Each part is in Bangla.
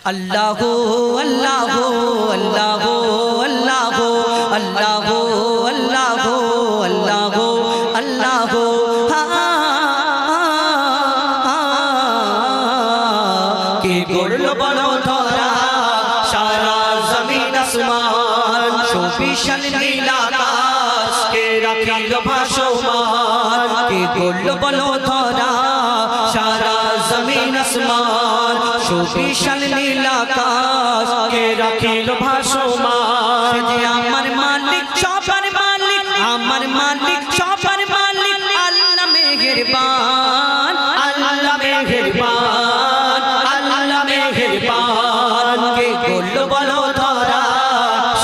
अल्लाह अल्लाह अल्लाह अल्लाह अल्लाह अल्लाह अल्लाह अल्लाह के गोल बनो धरा सारा जमीन आसमान शोभिशाल नील आकाश के राखिल भासमान के गोल बनो धरा सारा जमीन आसमान शोभिशाल नील आकाश के राखिल भासमान जे আমার মালিক সবার মালিক আমার মালিক সবার মালিক আল্লাহ মেহেরবান আল্লাহ মেহেরবান আল্লাহ মেহেরবান কে গোল বলো ধরা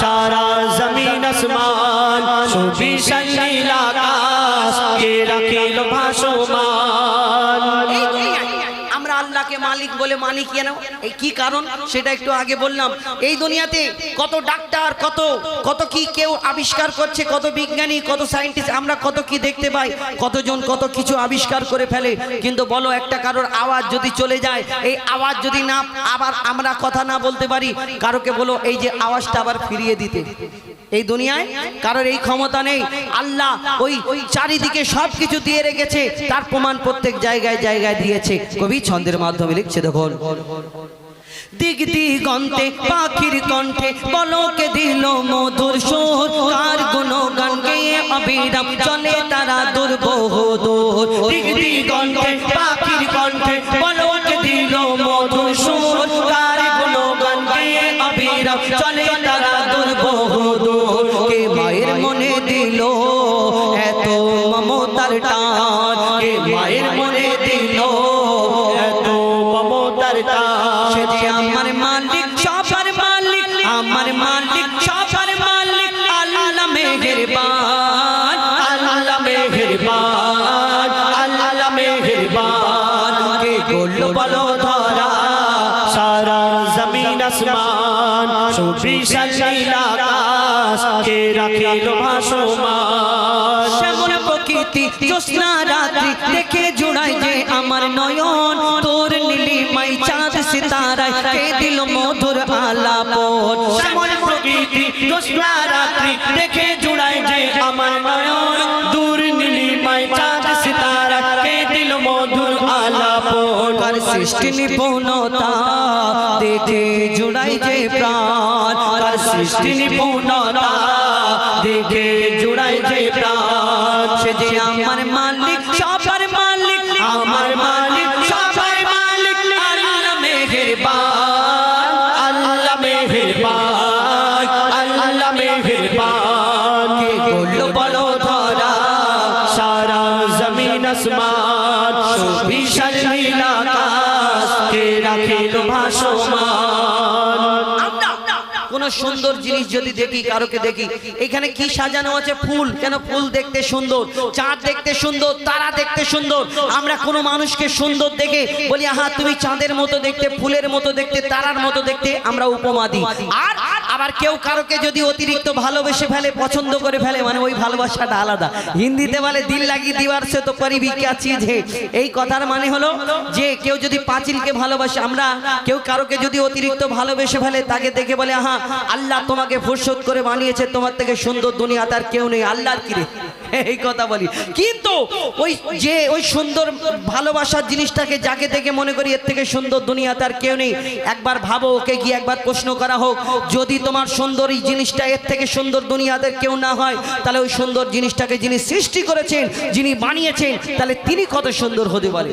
সারা জমিন আসমান শোভিশাল নীল আকাশ কে রাখিল ভাসমান। আমরা আল্লাহকে মালিক বলে মানি কেন, এই কি কারণ সেটা একটু আগে বললাম। এই দুনিয়াতে কত ডাক্তার কত কত কি কেউ আবিষ্কার করছে, কত বিজ্ঞানী কত সায়েন্টিস্ট, আমরা কত কি দেখতে পাই, কতজন কত কিছু আবিষ্কার করে ফেলে। কিন্তু বলো একটা কারোর আওয়াজ যদি চলে যায়, এই আওয়াজ যদি না আবার আমরা কথা না বলতে পারি, কারোকে বলো এই যে আওয়াজটা আবার ফিরিয়ে দিতে, এই দুনিয়ায় কারোর এই ক্ষমতা নেই। আল্লাহ ওই চারিদিকে সবকিছু দিয়ে রেখেছে, তার প্রমাণ প্রত্যেক জায়গায় জায়গায় দিয়েছে। কবি ছন্দের মাধ্যমে লিখছে দেখুন, দিক দিগন্তে পাখির কণ্ঠে বলকে দিল মধুর সুর, কার গুণগান গেয়ে অবিরাম চলে তারা দুর্বহ দূর। দিক দিগন্তে পাখির কণ্ঠে বলকে দিল মধুর সুর, কার গুণগান গেয়ে অবিরাম চলে তারা দুর্বহ দূর। কে মায়ের মনে দিল এত মমতার টান, কে মায়ের মনে দিল এত মমতার টান। সে যে আমার মালিক সবার মালিক, আমার মালিক সবার মালিক আল্লাহ মেহেরবান আল্লাহ মেহেরবান আল্লাহ মেহেরবান। কে গোল বলো ধরা সারা জমিন আসমান শোভিশাল নীল আকাশ কে রাখিল ভাসমান। শ্যামল প্রকৃতি জ্যোৎস্না রাত্রি দেখে জুড়াই যে আমার নয়ন, তোর নীলিমাই চাঁদ সিতারায় কে দিল মধুর আলাপন। শ্যামল প্রকৃতি জ্যোৎস্না রাত্রি দেখে জুড়াই যে আমার নয়ন, দূর নীলিমাই চাঁদ সিতারা কে দিল মধুর আলাপন। কার সৃষ্টি নিপুণতা দেখে জুড়াই যে প্রাণ, কার সৃষ্টি নিপুণতা দেখে জুড়াই যে প্রাণ। সে যে আমার মালিক সবার মালিক, আমার মালিক সবার মালিক আল্লাহ মেহেরবান আল্লাহ মেহেরবান আল্লাহ মেহেরবান। কে গোল বলো ধরা সারা জমিন আসমান শোভিশাল নীল আকাশ কে রাখিল ভাসমান। কোন সুন্দর জিনিস যদি দেখি, কারোকে দেখি এখানে কি সাজানো আছে, ফুল, কেন ফুল দেখতে সুন্দর, চাঁদ দেখতে সুন্দর, তারা দেখতে সুন্দর। আমরা কোন মানুষকে সুন্দর দেখে বলি আহা তুমি চাঁদের মতো দেখতে, ফুলের মতো দেখতে, তারার মতো দেখতে, আমরা উপমা দিই। আর আবার কেউ কারোকে যদি অতিরিক্ত ভালোবেসে ফেলে, পছন্দ করে ফেলে, মানে ওই ভালোবাসাটা আলাদা। হিন্দিতে বলে দিল লাগি দিওয়ার সে তো পরিবি ক্যা চিজ হে। এই কথার মানে হলো যে কেউ যদি পাঁচিলকে ভালোবাসে, আমরা কেউ কারোকে যদি অতিরিক্ত ভালোবেসে ফেলে, তাকে দেখে বলে আহা আল্লাহ তোমাকে ফুরসত করে বানিয়েছে, তোমার থেকে সুন্দর দুনিয়াতে আর কেউ নেই, আল্লাহর কি রে, এই কথা বলি। কিন্তু ওই যে ওই সুন্দর ভালোবাসার জিনিসটাকে যাকে দেখে মনে করি এর থেকে সুন্দর দুনিয়াতে আর কেউ নেই, একবার ভাবো, ওকে গিয়ে একবার প্রশ্ন করা হোক, যদি তোমার সুন্দর এই জিনিসটা এর থেকে সুন্দর দুনিয়াতে কেউ না হয়, তাহলে ওই সুন্দর জিনিসটাকে যিনি সৃষ্টি করেছেন, যিনি বানিয়েছেন, তাহলে তিনি কত সুন্দর হতে পারে।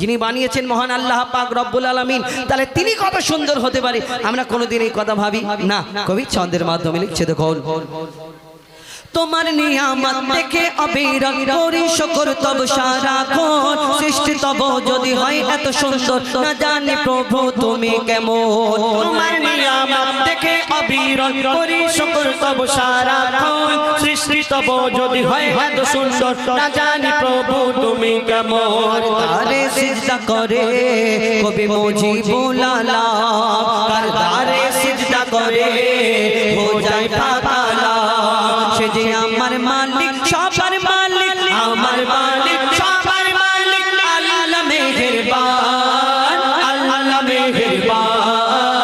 যিনি বানিয়েছেন মহান আল্লাহ পাক রব্বুল আলামিন, তাহলে তিনি কত সুন্দর হতে পারে। আমরা কোনোদিন এই কথা ভাবি না। কবি ছন্দের মাধ্যমে লিখছে দেখুন, তোমার নিয়ামত দেখে অবিরত করি শুকর তব সারাক্ষণ, সৃষ্টি তব যদি হয় এত সুন্দর, না জানি প্রভু তুমি কেমন। তোমার নিয়ামত দেখে অবিরত করি শুকর তব সারাক্ষণ, সৃষ্টি তব যদি হয় এত সুন্দর, না জানি প্রভু তুমি কেমন। তারে সিজদা করে কবি মুজিবুল আলাম, কার তারে সিজদা করে হো যায় পাতালা। সে যে আমার মালিক সবার মালিক, আমার মালিক সবার মালিক আল্লাহ মেহেরবান আল্লাহ মেহেরবান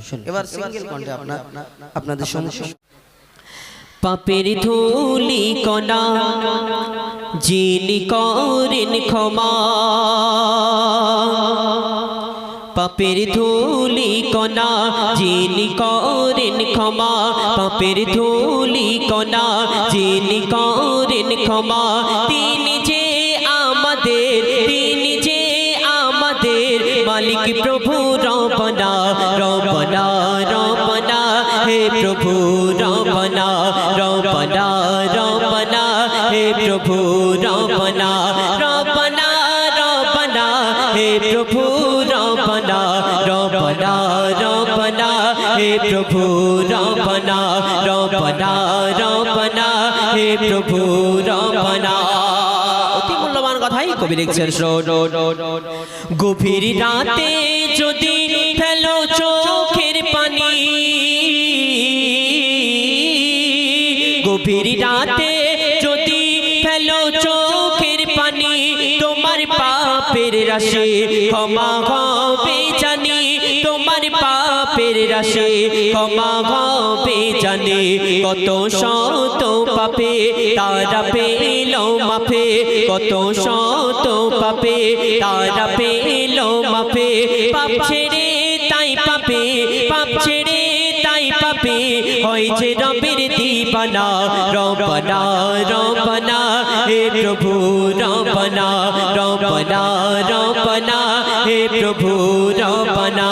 শুনুন এবার সিঙ্গেল কণ্ঠে আপনাদের সমস্যা। পাপের ধুলি কণা যিনি করেন ক্ষমা, পাপের ধুলি কণা যিনি করেন ক্ষমা, পাপের ধুলি কণা যিনি করেন ক্ষমা, তিনি যে আমাদের মালিক প্রভু রব্বানা রব্বানা রব্বানা, হে প্রভু রব্বানা রব্বানা রব্বানা, হে প্রভু রব্বানা রব্বানা রব্বানা, হে প্রভু রব্বানা রব্বানা রব্বানা, হে প্রভু রব্বানা রব্বানা রব্বানা, হে প্রভু রব্বানা। অতি মূল্যবান কথাই কবি লিখছেন। গভীর রাতে যদি ফেলো চোখের পানি, গভীর রাতে যদি ফেলো চোখের পানি, তোমার পাপের রাশি ক্ষমা হবে জানি, তোমার পাপের রাশি ক্ষমা হবে জানি, কত শত পাপে তারা পেল মাফে, কত শত পাপে তারা পেল মাফে, পাপ ছেড়ে তাই পাপে, পাপ ছেড়ে তাই পাপে হয়েছে রবের দিবানা রব্বানা রব্বানা, হে প্রভু রব্বানা রব্বানা রব্বানা, হে প্রভু রব্বানা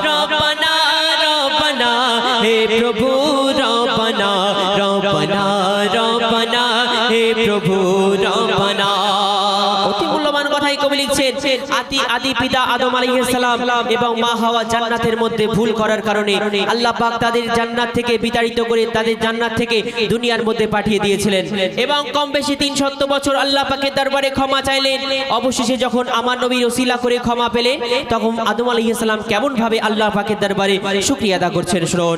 রব্বানা রব্বানা, হে প্রভু রব্বানা রব্বানা রব্বানা, হে প্রভু রব্বানা। অতি মূল্যবান কথাই কবি লিখছেন। আদি পিতা আদম আলাইহিস সালাম এবং মা হাওয়া জান্নাতের মধ্যে ভুল করার কারণে আল্লাহ পাক তাদের জান্নাত থেকে বিতাড়িত করে তাদের জান্নাত থেকে দুনিয়ার মধ্যে পাঠিয়ে দিয়েছিলেন এবং কম বেশি 300 বছর আল্লাহ পাকের দরবারে ক্ষমা চাইলেন। অবশেষে যখন আমার নবীর ওসিলা করে ক্ষমা পেলেন, তখন আদম আলাইহিস সালাম কেমন ভাবে আল্লাহ পাকের দরবারে শুকরিয়া আদা করছেন শুনুন।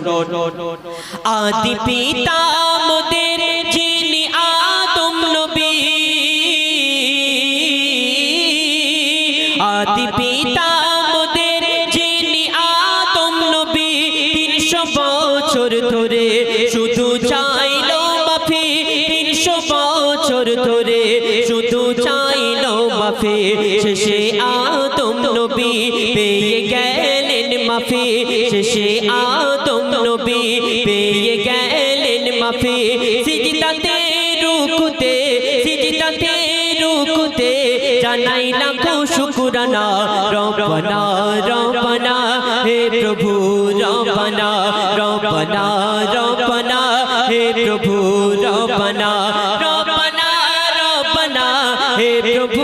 আদি পিতা মোদের যিনি আদম নবী, আদি পিতা মোদের যিনি আদম নবী, 300 বছর ধরে শুধু চাইলো মাফি, 300 বছর ধরে শুধু চাইলো মাফি, শেষে আদম নবী পেয়ে গেলেন মাফি, শেষে আদম নবী পেয়ে গেলেন মাফি, সিজদাতে রুকুতে সিজদাতে রুকুতে জানাই লাখো শুকরানা রব্বানা রব্বানা, হে প্রভু রব্বানা রব্বানা রব্বানা, হে প্রভু রব্বানা রব্বানা রব্বানা, হে প্রভু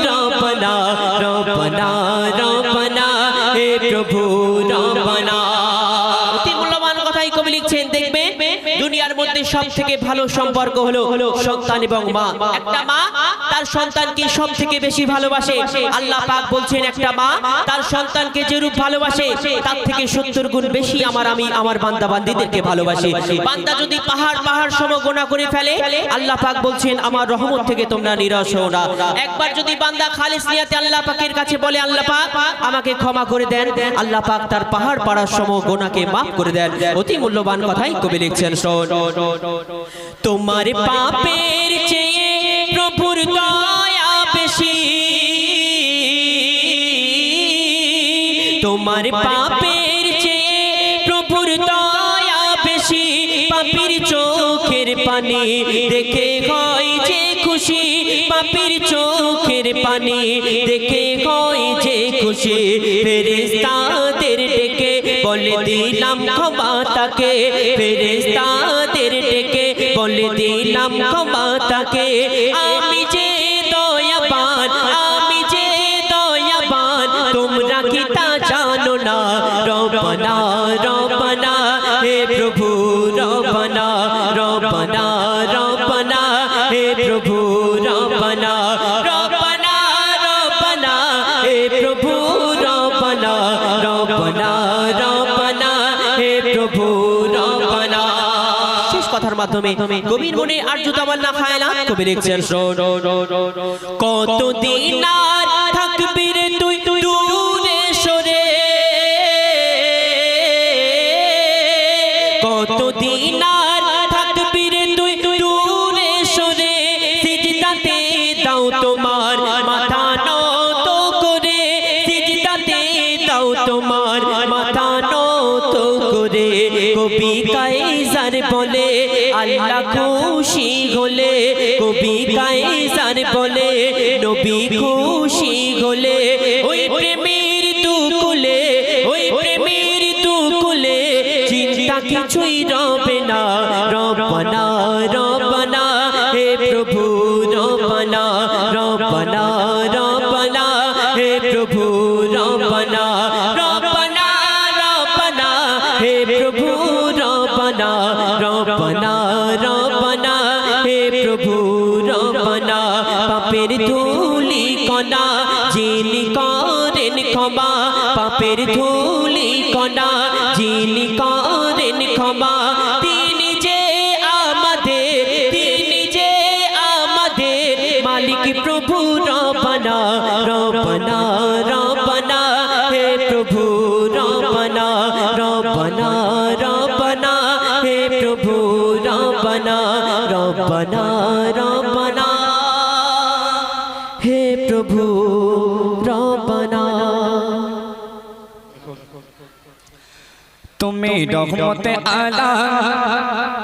রব্বানা রব্বানা রব্বানা, হে প্রভু রব্বানা। অতি মূল্যবান কথাই কবি লিখছেন। দেখবে দুনিয়ার মধ্যে সবথেকে ভালো সম্পর্ক হলো সন্তান এবং মা। একটা মা তার সন্তানকে সবথেকে বেশি ভালোবাসে। আল্লাহ পাক বলছেন একটা মা তার সন্তানকে যেরূপ ভালোবাসে তার থেকে 70 গুণ বেশি আমি আমার বান্দা বান্দীদেরকে ভালোবাসি। বান্দা যদি পাহাড় সম গুনাহ করে ফেলে, আল্লাহ পাক বলছেন আমার রহমত থেকে তোমরা নিরাশ হও না। একবার যদি বান্দা খালিস নিয়তে আল্লাহ পাকের কাছে বলে আল্লাহ পাক আমাকে ক্ষমা করে দেন, আল্লাহ পাক তার পাহাড় সম গুনাহকে মাফ করে দেন। অতি মূল্যবান কথাই কবি লিখছেন। তোমার পাপের চেয়ে প্রভুর দয়া বেশি, তোমার পাপের চেয়ে প্রভুর দয়া বেশি, পাপীর চোখের পানি দেখে হয় যে খুশি, পাপীর চোখের পানি দেখে হয় যে খুশি, ফেরেশতাদের ডেকে বলে দিলাম ক্ষমা তাকে, ফেরেশতাদের ডেকে বলে দিলাম ক্ষমা তাকে, আমি যে দয়াবান, আমি যে দয়াবান, তোমরা কি তা জানো না রব্বানা রব্বানা, হে প্রভু রব্বানা রব্বানা রব্বানা, হে প্রভু রব্বানা রব্বানা রব্বানা, হে প্রভু রব্বানা রব্বানা রব্বানা, হে প্রভু রব্বানা। শেষ কথার মাধ্যমে কবির মনে আরজু তামান্না খায়লা কবি লিখছেন কতদিন আর থাকবি রে তুই দূরে সরে, কবি কাইজার বলে আল্লাহ খুশি হলে কবি কাইজার বলে নবী খুশি হলে ওই প্রেমের দুকুলে ওই প্রেমের দুকুলে চিন্তা কিছুই রবে না রব্বানা রব্বানা হে প্রভু রব্বানা রব্বানা রব্বানা হে প্রভু রব্বানা রব্বানা রব্বানা হে প্রভু রব্বানা রব্বানা রব্বানা হে প্রভু রব্বানা পাপের ধুলি কণা যিনি করেন ক্ষমা পাপের ধুলি কণা যিনি করেন ক্ষমা তিনি যে আমাদের মালিক প্রভু রব্বানা রব্বানা রব্বানা হে প্রভু রব্বানা রব্বানা রব্বানা হে প্রভু রব্বানা রব্বানা রব্বানা হে প্রভু রব্বানা তুমি রহমতে আলাম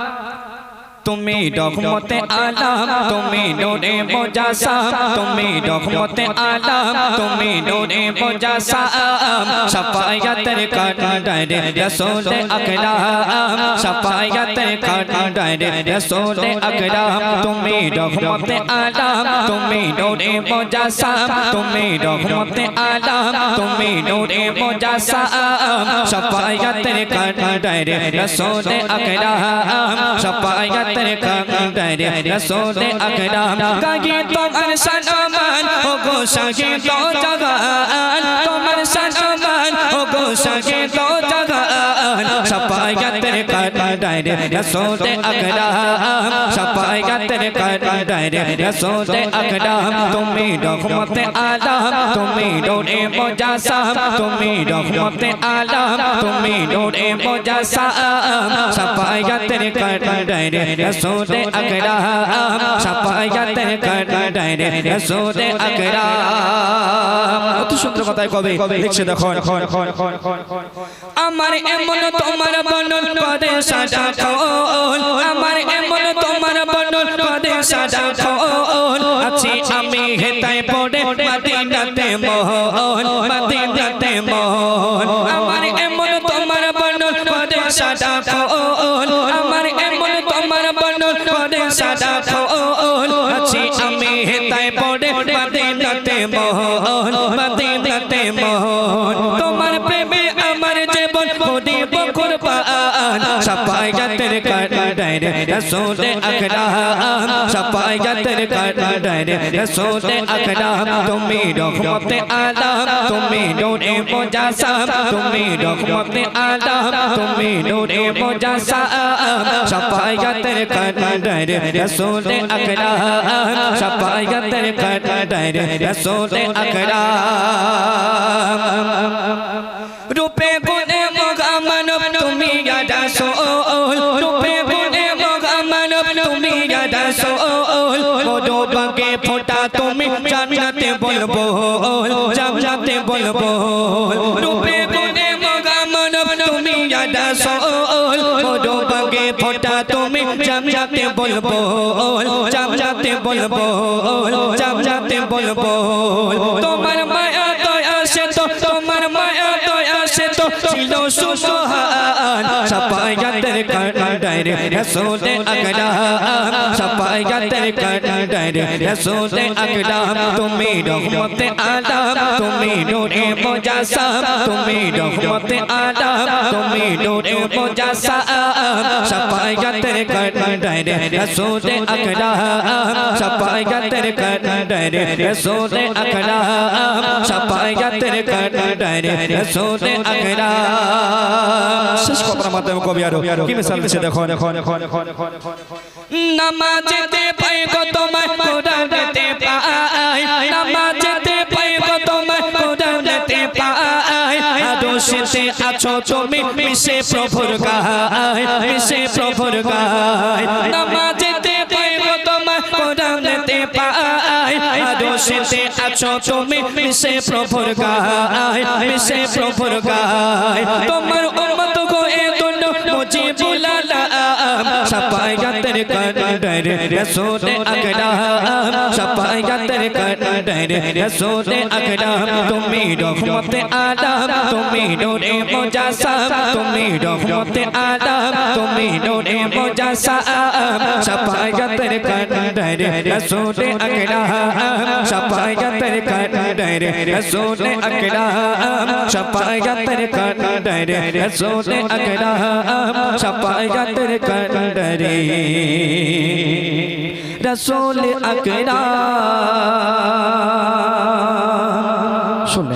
তুমি রহমতে আলাম তুমি নূরে মুজাসসাম তুমি রহমতে আলাম তুমি নূরে মুজাসসাম শাফায়াতের কাঁটারে রাসূল আকরাম শাফায়াতের কাঁটারে রাসূল আকরাম তুমি রহমতে আলাম তুমি নূরে মুজাসসাম তুমি রহমতে আলাম তুমি নূরে মুজাসসাম শাফায়াতের কাঁটারে রাসূল আকরাম শাফায়াত কাঁটারে রাসূল আকরাম কাগে তোমার সম্মান ও গো সাগে তো জাগান তোমার সম্মান ও গো সাগে তো জাগান শাফায়াতের কাঁটারে রাসূল আকরাম শাফায়াতের কাঁটারে রাসূল আকরাম তুমি রহমতে আলাম তুমি নূরে মুজাসসাম তুমি রহমতে আলাম তুমি নূরে মুজাসসাম শাফায়াতের কাঁটারে রাসূল আকরাম শাফায়াতের কাঁটারে রাসূল আকরাম কত সুন্দর কথাই কবে লিখছে দেখো আমার এমন তোমার বর্ণন করে সাদা খোল আমার এমন তোমার বর্ণন করে সাদা খোল আছি আমি হেতায় পড়ে মদিনাতে মোহন মদিনাতে মোহন আমার এমন তোমার বর্ণন করে সাদা খোল আমার এমন তোমার বর্ণন করে সাদা খোল আছি আমি হেতায় পড়ে মদিনাতে মোহন মদিনাতে মোহন তোমার প্রেমে আমার জীবন দিব কুরবান শাফায়াতের কাঁটারে রাসূল আকরাম শাফায়াতের কাঁটারে রাসূল আকরাম তুমি রহমতে আলাম তুমি নূরে মুজাসসাম তুমি রহমতে আলাম তুমি নূরে মুজাসসাম শাফায়াতের কাঁটারে রাসূল আকরাম শাফায়াতের কাঁটারে রাসূল আকরাম রূপে গুণে মগামানব তুমি রাসূল রূপে গুণে মগামানব তুমি রাসূল মধু বাগে ফোঁটা তুমি জান্নাতে বলবো জান্নাতে বলবো রূপে গুণে মগামানব তুমি রাসূল মধু বাগে ফোঁটা তুমি জান্নাতে বলবো জান্নাতে বলবো জান্নাতে বলবো তোমার মায়া দয়া সে তো তোমার মায়া দয়া সে তো ছিল সুবহান শাফায়াতের কাঁটারে রাসূল আকরাম শাফায়াতের কাঁটারে রাসূল আকরাম তুমি রহমতে আলাম তুমি নূরে মুজাসসাম তুমি রহমতে আলাম তুমি নূরে মুজাসসাম শাফায়াতের কাঁটারে রাসূল আকরাম শাফায়াতের কাঁটারে রাসূল আকরাম শাফায়াতের কাঁটারে রাসূল আকরাম শেষ কথার মাধ্যমে কবি আরো কি মিসাল দিচ্ছে দেখো নামাজেতে পাই গো তোমায় কোরআনেতে পাই নামাজেতে পাই গো তোমায় কোরআনেতে পাই আদর্শেতে আছো তুমি মিশে প্রভুর গায় মিশে প্রভুর গায় নামাজেতে পাই গো তোমায় কোরআনেতে পাই আদর্শেতে আছো তুমি মিশে প্রভুর গায় মিশে প্রভুর গায় তোমার উম্মত গো এ দুনো মুজিব शफायतर कंदर रसूल अकरम शफायतर कंदर रसूल अकरम तुम्ही रहमत आलम तुम्ही नूरे मुजस्सम तुम्ही रहमत आलम तुम्ही नूरे मुजस्सम शफायतर कंदर रसूल अकरम शफायतर कंदर रसूल अकरम शफायतर कंदर रसूल अकरम शफायतर कंदर रसूल अकरम। सुन